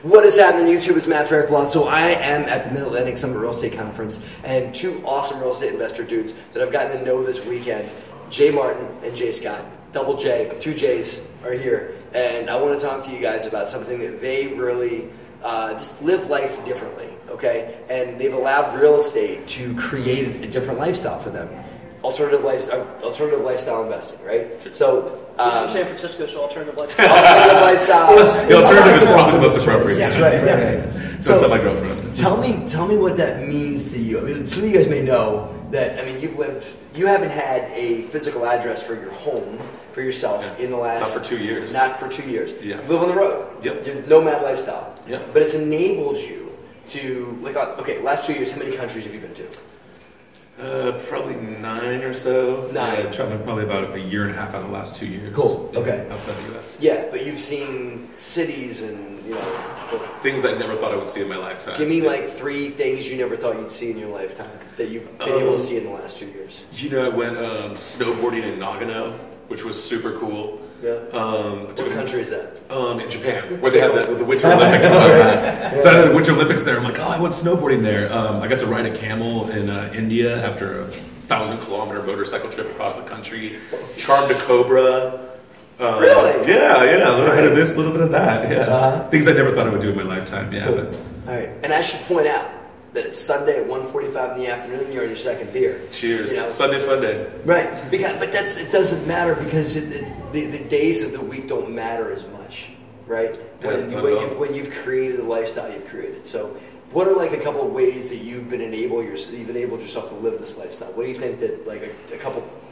What is happening, YouTube? It's Matt Faircloth. So I am at the Mid-Atlantic Summit Real Estate Conference, and two awesome real estate investor dudes that I've gotten to know this weekend, Jay Martin and Jay Scott. Double J, two J's are here, and I want to talk to you guys about something that they really just live life differently, okay? And they've allowed real estate to create a different lifestyle for them. Alternative lifestyle investing, right? So he's from San Francisco, so alternative lifestyle. The alternative is probably the most appropriate. Yes, right. So tell my girlfriend. Tell me what that means to you. I mean, some of you guys may know that. I mean, you haven't had a physical address for your home for yourself in the last. Not for 2 years. Not for 2 years. Yeah. You live on the road. Yep. You're nomad lifestyle. Yep. But it's enabled you to last 2 years. How many countries have you been to? Probably 9 or so. 9. Traveling probably about a year and a half out of the last 2 years. Cool. Okay. Outside the U.S. Yeah, but you've seen cities and things I never thought I would see in my lifetime. Give me like 3 things you never thought you'd see in your lifetime that you've been able to see in the last 2 years. You know, I went snowboarding in Nagano, which was super cool. Yeah. What country is that? In Japan, where they have the Winter Olympics. So I had the Winter Olympics there. I'm like, I went snowboarding there. I got to ride a camel in India after a 1,000-kilometer motorcycle trip across the country. Charmed a cobra. Really? Yeah. A little bit of this, a little bit of that. Yeah. Things I never thought I would do in my lifetime. Yeah. Cool. But, all right. And I should point out that it's Sunday at 1:45 in the afternoon. You're on your second beer. Cheers. Sunday fun day. Right. But it doesn't matter because the days of the week don't matter as much, right? When you've created the lifestyle you've created. So, what are like a couple of ways that you've enabled yourself to live this lifestyle? What do you think that like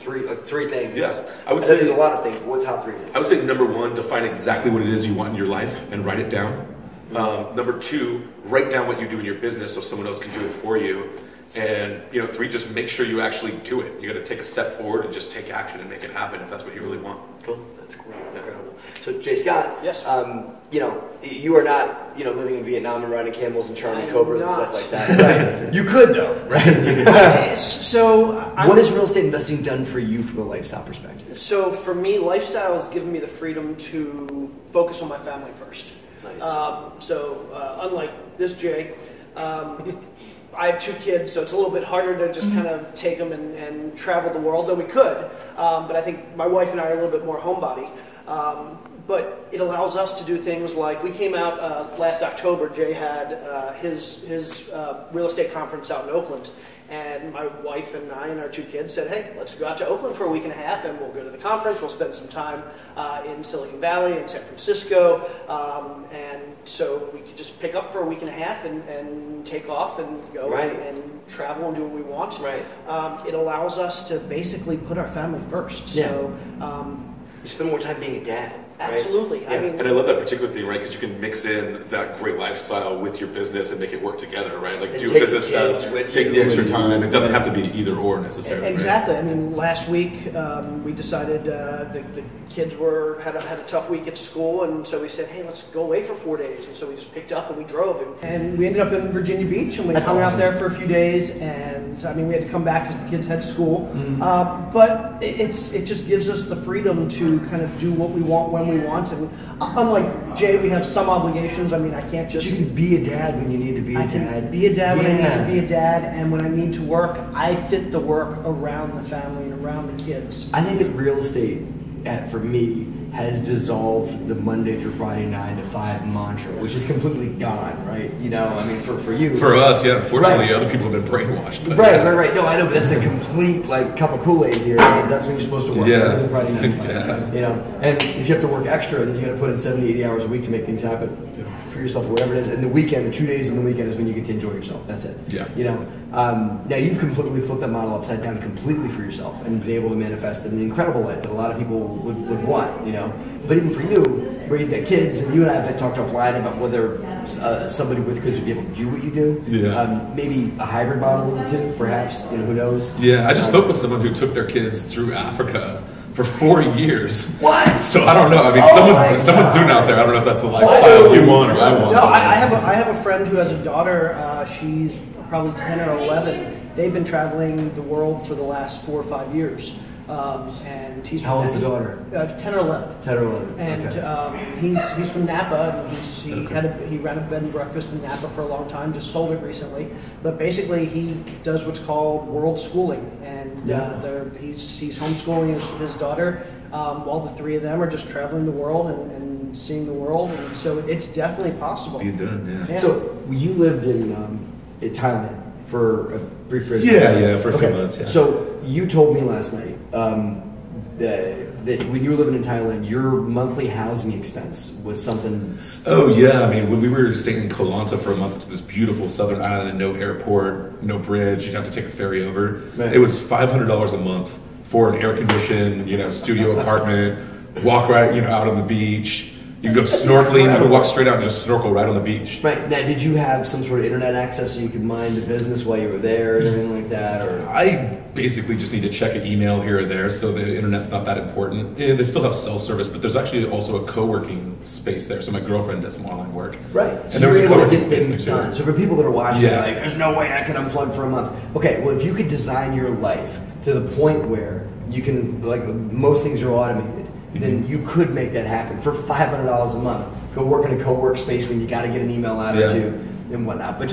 three things? Yeah, I would say there's a lot of things. But what top 3 things? I would say number 1, define exactly what it is you want in your life and write it down. Number 2, write down what you do in your business so someone else can do it for you. And 3, just make sure you actually do it. You got to take a step forward and just take action and make it happen if that's what you really want. Cool, that's great, incredible. So Jay Scott, yes, you are not living in Vietnam and riding camels and charming cobras and stuff like that. Right? You could though, right? What has real estate investing done for you from a lifestyle perspective? So for me, lifestyle has given me the freedom to focus on my family first. Nice. Unlike this Jay, I have 2 kids, so it's a little bit harder to just kind of take them and travel the world, though we could. But I think my wife and I are a little bit more homebody. But it allows us to do things like, we came out last October, Jay had his real estate conference out in Oakland. And my wife and I and our 2 kids said, hey, let's go out to Oakland for a week and a half and we'll go to the conference. We'll spend some time in Silicon Valley and San Francisco. And so we could just pick up for a week and a half and take off and go and travel and do what we want. Right. It allows us to basically put our family first. Yeah. So, you spend more time being a dad. Absolutely. Right? And I love that particular thing, right? Because you can mix in that great lifestyle with your business and make it work together, right? Like do business stuff, take the extra time. It doesn't have to be either or necessarily. Exactly. Right? I mean, last week we decided the kids had a tough week at school, and so we said, hey, let's go away for 4 days. And so we just picked up and we drove, and we ended up in Virginia Beach, and we hung out there for a few days. And I mean, we had to come back because the kids had school. Mm-hmm. But it just gives us the freedom to kind of do what we want when we want. And unlike Jay, we have some obligations. I mean, I can't just... You can be a dad when you need to be a dad. I can be a dad when I need to be a dad, and when I need to work, I fit the work around the family and around the kids. I think that real estate, for me, has dissolved the Monday through Friday 9 to 5 mantra, which is completely gone, right? I mean, for you. For us, yeah. Unfortunately, other people have been brainwashed. But right. No, I know, but that's a complete cup of Kool-Aid here. That's when you're supposed to work. Yeah. Monday through Friday 9 to 5. And if you have to work extra, then you got to put in 70, 80 hours a week to make things happen for yourself or whatever it is. And the weekend, the 2 days in the weekend is when you get to enjoy yourself. That's it. Yeah. Now you've completely flipped that model upside down completely for yourself and been able to manifest an incredible life that a lot of people would want. But even for you, where you've got kids, and you and I have talked offline about whether somebody with kids would be able to do what you do. Yeah. Maybe a hybrid model of the two, perhaps. Who knows? Yeah, I just spoke with someone who took their kids through Africa for 4 years. What? So I don't know. I mean, someone's doing out there. I don't know if that's the lifestyle you want or I want. No, I have a friend who has a daughter. She's probably 10 or 11. They've been traveling the world for the last 4 or 5 years. And he's How old's the daughter? 10 or 11. 10 or 11. And okay. he's from Napa. And he ran a bed and breakfast in Napa for a long time. Just sold it recently. But basically, he does what's called world schooling, and he's homeschooling his daughter. While the three of them are just traveling the world and seeing the world, and so it's definitely possible. Be done, yeah. So you lived in Thailand for a brief period. Yeah, for a few months. Yeah. So you told me last night that when you were living in Thailand, your monthly housing expense was something. Oh yeah, I mean when we were staying in Koh Lanta for a month, which is this beautiful southern island, no airport, no bridge, you'd have to take a ferry over. Right. It was $500 a month for an air-conditioned, studio apartment. Walk right, out on the beach. You can go snorkeling. You can walk straight out and just snorkel right on the beach. Right. Now, did you have some sort of internet access so you could mind the business while you were there or anything like that? Or I basically just need to check an email here or there, so the internet's not that important. Yeah, they still have cell service, but there's actually also a co-working space there. So my girlfriend does some online work. Right. And so there was you're a able to co-working get space things done. So for people that are watching, like, there's no way I can unplug for a month. Okay. Well, if you could design your life to the point where you can, like, most things are automated, then you could make that happen for $500 a month. Go work in a co-work space when you got to get an email out or two and whatnot. But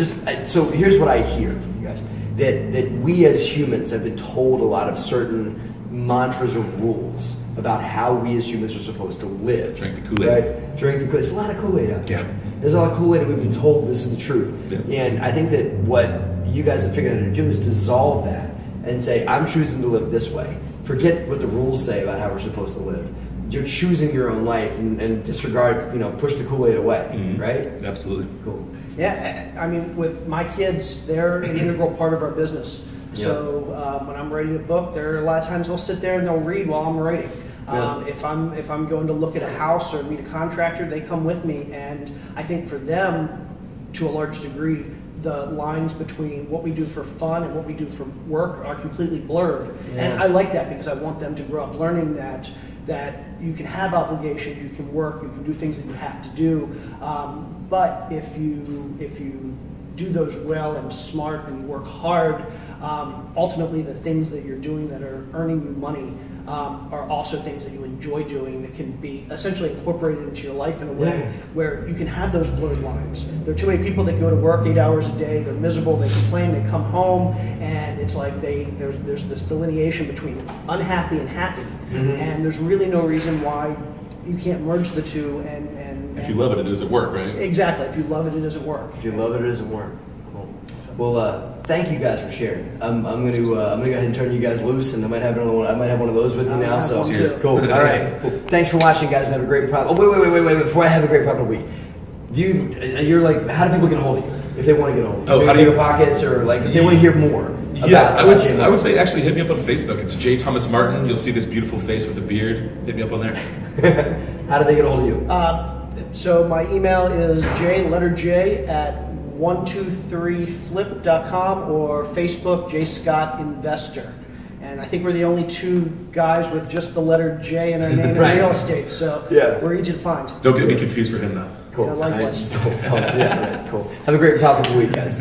so here's what I hear from you guys: that we as humans have been told a lot of certain mantras or rules about how we as humans are supposed to live. Drink the Kool-Aid. Right? Drink the Kool-Aid. There's a lot of Kool-Aid out there. Yeah. There's a lot of Kool-Aid, and we've been told this is the truth. Yeah. And I think that what you guys have figured out to do is dissolve that and say, I'm choosing to live this way. Forget what the rules say about how we're supposed to live. You're choosing your own life and disregard, push the Kool-Aid away, right? Absolutely. Cool. Yeah, I mean, with my kids, they're an integral part of our business. So when I'm writing a book, there are a lot of times they'll sit there and they'll read while I'm writing. If I'm going to look at a house or meet a contractor, they come with me, and I think for them, to a large degree, the lines between what we do for fun and what we do for work are completely blurred. Yeah. And I like that because I want them to grow up learning that you can have obligations, you can work, you can do things that you have to do, but if you do those well and smart and you work hard, ultimately the things that you're doing that are earning you money are also things that you enjoy doing that can be essentially incorporated into your life in a way where you can have those blurred lines. There are too many people that go to work 8 hours a day, they're miserable, they complain, they come home, and it's like there's this delineation between unhappy and happy, and there's really no reason why you can't merge the two and if you love it, it doesn't work, right? Exactly. If you love it, it doesn't work. If you love it, it doesn't work. Cool. Well, thank you guys for sharing. I'm gonna go ahead and turn you guys loose, and I might have another one. I might have one of those with you now. So cheers. Cool. All right. Cool. Thanks for watching, guys, and have a great profit. Oh, wait. Before I have a great profit week, you're like, how do people get a hold of you if they want to get a hold of you? Oh, how do you BiggerPockets or like if they want to hear more? I would say actually hit me up on Facebook. It's J. Thomas Martin. You'll see this beautiful face with a beard. Hit me up on there. How do they get a hold of you? So my email is J at 123flip.com or Facebook J Scott Investor. And I think we're the only two guys with just the letter J in our name in real estate. So we're easy to find. Don't get me confused for him now. Cool. Yeah, likewise. Cool. Have a great profitable week, guys.